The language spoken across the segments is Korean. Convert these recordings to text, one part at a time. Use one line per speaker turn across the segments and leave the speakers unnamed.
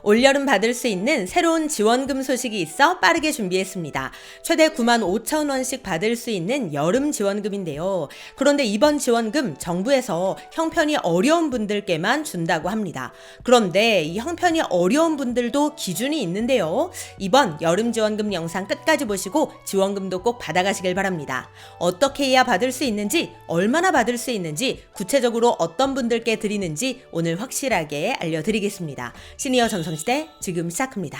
올여름 받을 수 있는 새로운 지원금 소식이 있어 빠르게 준비했습니다. 최대 9만 5천 원씩 받을 수 있는 여름 지원금인데요. 그런데 이번 지원금 정부에서 형편이 어려운 분들께만 준다고 합니다. 그런데 이 형편이 어려운 분들도 기준이 있는데요. 이번 여름 지원금 영상 끝까지 보시고 지원금도 꼭 받아가시길 바랍니다. 어떻게 해야 받을 수 있는지, 얼마나 받을 수 있는지, 구체적으로 어떤 분들께 드리는지 오늘 확실하게 알려드리겠습니다. 시니어 전성시대 지금 시작합니다.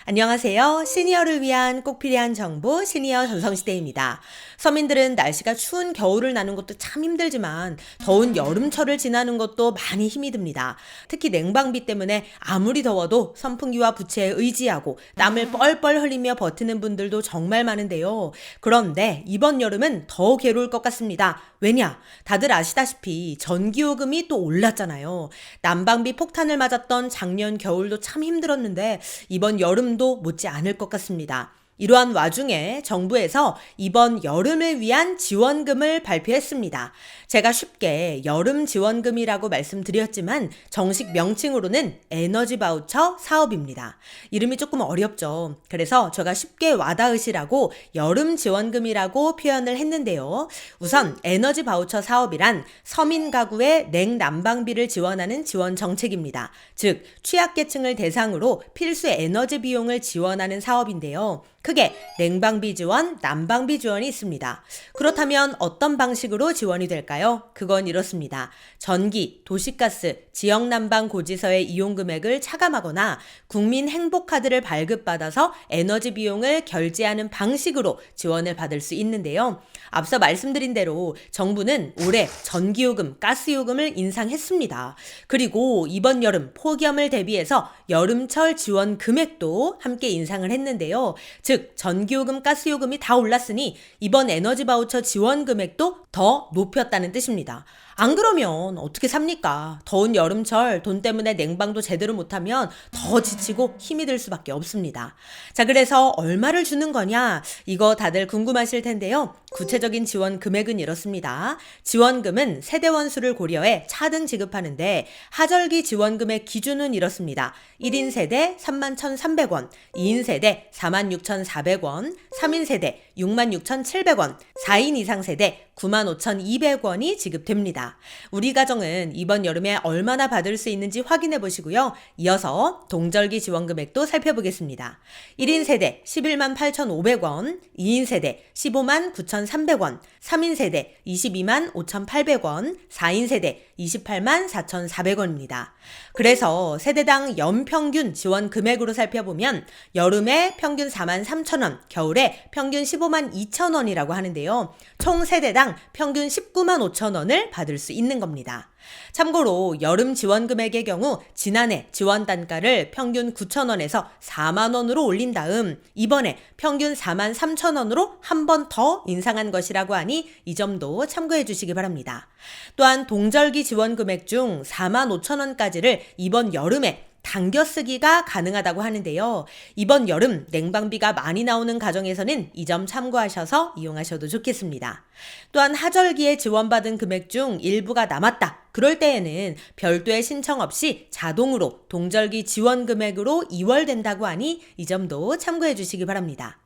안녕하세요. 시니어를 위한 꼭 필요한 정보 시니어 전성시대입니다. 서민들은 날씨가 추운 겨울을 나는 것도 참 힘들지만 더운 여름철을 지나는 것도 많이 힘이 듭니다. 특히 냉방비 때문에 아무리 더워도 선풍기와 부채에 의지하고 땀을 뻘뻘 흘리며 버티는 분들도 정말 많은데요. 그런데 이번 여름은 더 괴로울 것 같습니다. 왜냐? 다들 아시다시피 전기요금이 또 올랐잖아요. 난방비 폭탄을 맞았던 작년 겨울도 참 힘들었는데 이번 여름도 못지 않을 것 같습니다. 이러한 와중에 정부에서 이번 여름을 위한 지원금을 발표했습니다. 제가 쉽게 여름 지원금이라고 말씀드렸지만 정식 명칭으로는 에너지 바우처 사업입니다. 이름이 조금 어렵죠. 그래서 제가 쉽게 와닿으시라고 여름 지원금이라고 표현을 했는데요. 우선 에너지 바우처 사업이란 서민 가구의 냉난방비를 지원하는 지원 정책입니다. 즉 취약계층을 대상으로 필수 에너지 비용을 지원하는 사업인데요. 크게 냉방비 지원, 난방비 지원이 있습니다. 그렇다면 어떤 방식으로 지원이 될까요? 그건 이렇습니다. 전기, 도시가스, 지역난방 고지서의 이용 금액을 차감하거나 국민행복카드를 발급받아서 에너지 비용을 결제하는 방식으로 지원을 받을 수 있는데요. 앞서 말씀드린 대로 정부는 올해 전기요금, 가스요금을 인상했습니다. 그리고 이번 여름 폭염을 대비해서 여름철 지원 금액도 함께 인상을 했는데요. 즉 전기요금, 가스요금이 다 올랐으니 이번 에너지 바우처 지원 금액도 더 높였다는 뜻입니다. 안 그러면 어떻게 삽니까? 더운 여름철 돈 때문에 냉방도 제대로 못하면 더 지치고 힘이 들 수밖에 없습니다. 자, 그래서 얼마를 주는 거냐? 이거 다들 궁금하실 텐데요. 구체적인 지원 금액은 이렇습니다. 지원금은 세대원 수를 고려해 차등 지급하는데 하절기 지원금의 기준은 이렇습니다. 1인 세대 31,300원, 2인 세대 46,400원, 3인 세대 66,700원, 4인 이상 세대 95,200원이 지급됩니다. 우리 가정은 이번 여름에 얼마나 받을 수 있는지 확인해 보시고요. 이어서 동절기 지원 금액도 살펴보겠습니다. 1인 세대 11만 8,500원, 2인 세대 15만 9,300원, 3인 세대 22만 5,800원, 4인 세대 28만 4,400원입니다. 그래서 세대당 연평균 지원 금액으로 살펴보면 여름에 평균 4만 3천원, 겨울에 평균 15만 2천원이라고 하는데요. 총 세대당 평균 19만 5천원을 받을 수 있는 겁니다. 참고로 여름 지원 금액의 경우 지난해 지원 단가를 평균 9,000원에서 4만 원으로 올린 다음 이번에 평균 4만 3천원으로 한 번 더 인상한 것이라고 하니 이 점도 참고해 주시기 바랍니다. 또한 동절기 지원 금액 중 4만 5천원까지를 이번 여름에 당겨 쓰기가 가능하다고 하는데요. 이번 여름 냉방비가 많이 나오는 가정에서는 이 점 참고하셔서 이용하셔도 좋겠습니다. 또한 하절기에 지원받은 금액 중 일부가 남았다. 그럴 때에는 별도의 신청 없이 자동으로 동절기 지원 금액으로 이월된다고 하니 이 점도 참고해 주시기 바랍니다.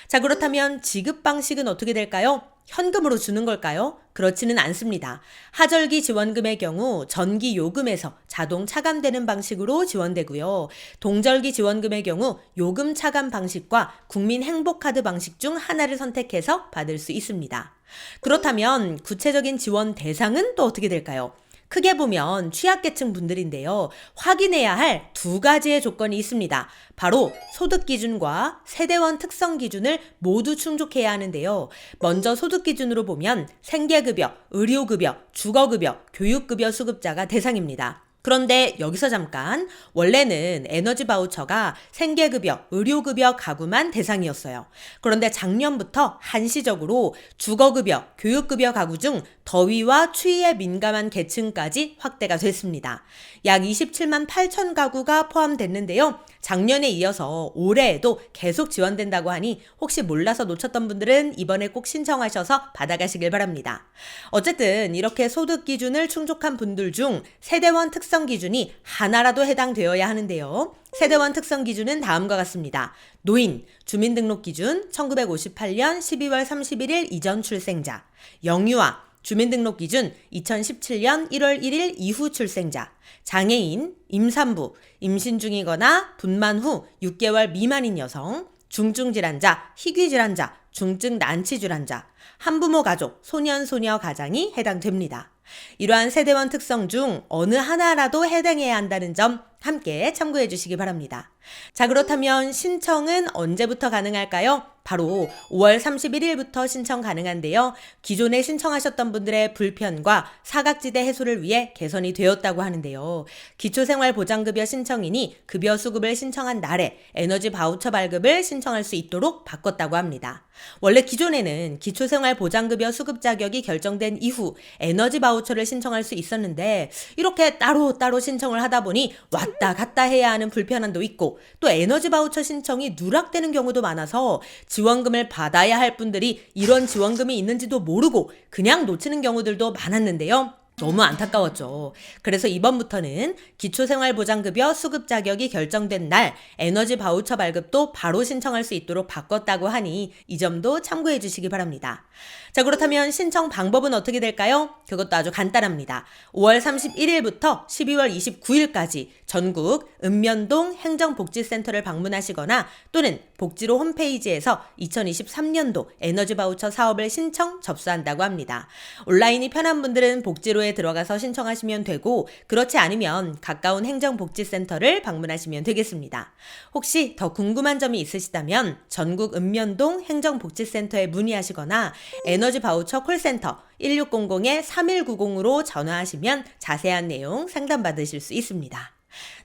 자, 그렇다면 지급 방식은 어떻게 될까요? 현금으로 주는 걸까요? 그렇지는 않습니다. 하절기 지원금의 경우 전기 요금에서 자동 차감되는 방식으로 지원되고요. 동절기 지원금의 경우 요금 차감 방식과 국민행복카드 방식 중 하나를 선택해서 받을 수 있습니다. 그렇다면 구체적인 지원 대상은 또 어떻게 될까요? 크게 보면 취약계층 분들인데요. 확인해야 할 두 가지의 조건이 있습니다. 바로 소득 기준과 세대원 특성 기준을 모두 충족해야 하는데요. 먼저 소득 기준으로 보면 생계급여, 의료급여, 주거급여, 교육급여 수급자가 대상입니다. 그런데 여기서 잠깐, 원래는 에너지 바우처가 생계급여, 의료급여 가구만 대상이었어요. 그런데 작년부터 한시적으로 주거급여, 교육급여 가구 중 더위와 추위에 민감한 계층까지 확대가 됐습니다. 약 27만 8천 가구가 포함됐는데요. 작년에 이어서 올해에도 계속 지원된다고 하니 혹시 몰라서 놓쳤던 분들은 이번에 꼭 신청하셔서 받아가시길 바랍니다. 어쨌든 이렇게 소득 기준을 충족한 분들 중 세대원 특성 기준이 하나라도 해당되어야 하는데요. 세대원 특성 기준은 다음과 같습니다. 노인, 주민등록 기준 1958년 12월 31일 이전 출생자, 영유아, 주민등록 기준 2017년 1월 1일 이후 출생자, 장애인, 임산부, 임신 중이거나 분만 후 6개월 미만인 여성, 중증 질환자, 희귀 질환자, 중증 난치 질환자, 한부모 가족, 소년, 소녀 가장이 해당됩니다. 이러한 세대원 특성 중 어느 하나라도 해당해야 한다는 점 함께 참고해 주시기 바랍니다. 자, 그렇다면 신청은 언제부터 가능할까요? 바로 5월 31일부터 신청 가능한데요. 기존에 신청하셨던 분들의 불편과 사각지대 해소를 위해 개선이 되었다고 하는데요. 기초생활보장급여 신청인이 급여 수급을 신청한 날에 에너지 바우처 발급을 신청할 수 있도록 바꿨다고 합니다. 원래 기존에는 기초생활보장급여 수급 자격이 결정된 이후 에너지 바우처를 신청할 수 있었는데 이렇게 따로따로 신청을 하다 보니 왔다 갔다 해야 하는 불편함도 있고 또 에너지 바우처 신청이 누락되는 경우도 많아서 지원금을 받아야 할 분들이 이런 지원금이 있는지도 모르고 그냥 놓치는 경우들도 많았는데요. 너무 안타까웠죠. 그래서 이번부터는 기초생활보장급여 수급 자격이 결정된 날 에너지 바우처 발급도 바로 신청할 수 있도록 바꿨다고 하니 이 점도 참고해 주시기 바랍니다. 자, 그렇다면 신청 방법은 어떻게 될까요? 그것도 아주 간단합니다. 5월 31일부터 12월 29일까지 전국 읍면동 행정복지센터를 방문하시거나 또는 복지로 홈페이지에서 2023년도 에너지 바우처 사업을 신청 접수한다고 합니다. 온라인이 편한 분들은 복지로에 들어가서 신청하시면 되고 그렇지 않으면 가까운 행정복지센터를 방문하시면 되겠습니다. 혹시 더 궁금한 점이 있으시다면 전국 읍면동 행정복지센터에 문의하시거나 에너지 바우처 콜센터 1600-3190으로 전화하시면 자세한 내용 상담받으실 수 있습니다.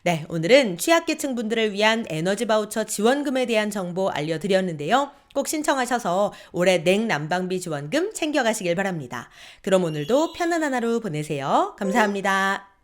네, 오늘은 취약계층 분들을 위한 에너지 바우처 지원금에 대한 정보 알려드렸는데요. 꼭 신청하셔서 올해 냉난방비 지원금 챙겨가시길 바랍니다. 그럼 오늘도 편안한 하루 보내세요. 감사합니다.